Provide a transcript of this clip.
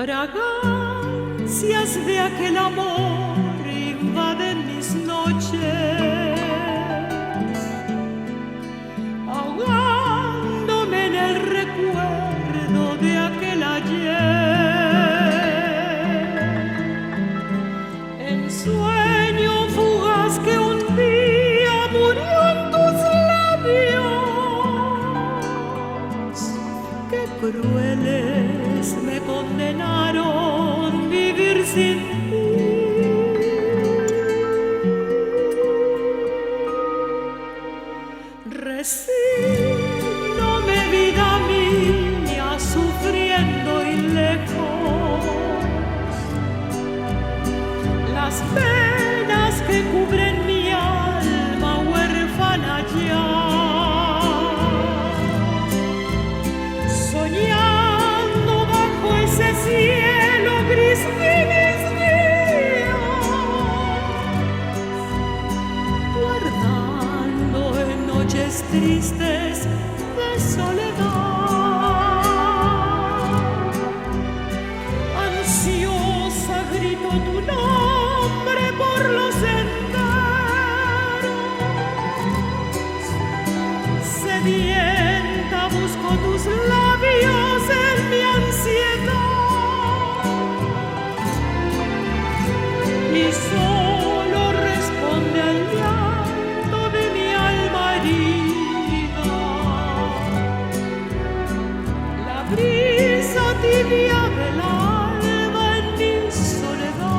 Fragancias de aquel amor invaden mis noches, ahogándome en el recuerdo de aquel ayer. En sueño fugaz que un día murió en tus labios, qué crueles me condenaron vivir sin ti. Resígnome, vida mía, sufriendo y lejos, las penas que cubren mi alma huérfana ya, soñando bajo ese cielo gris de mis días, guardando en noches tristes de soledad. Ansiosa grito tu nombre por los senderos, sedienta busco tus labios en mi ansiedad, y solo responde al llanto de mi alma herida la brisa tibia del alba en mi soledad.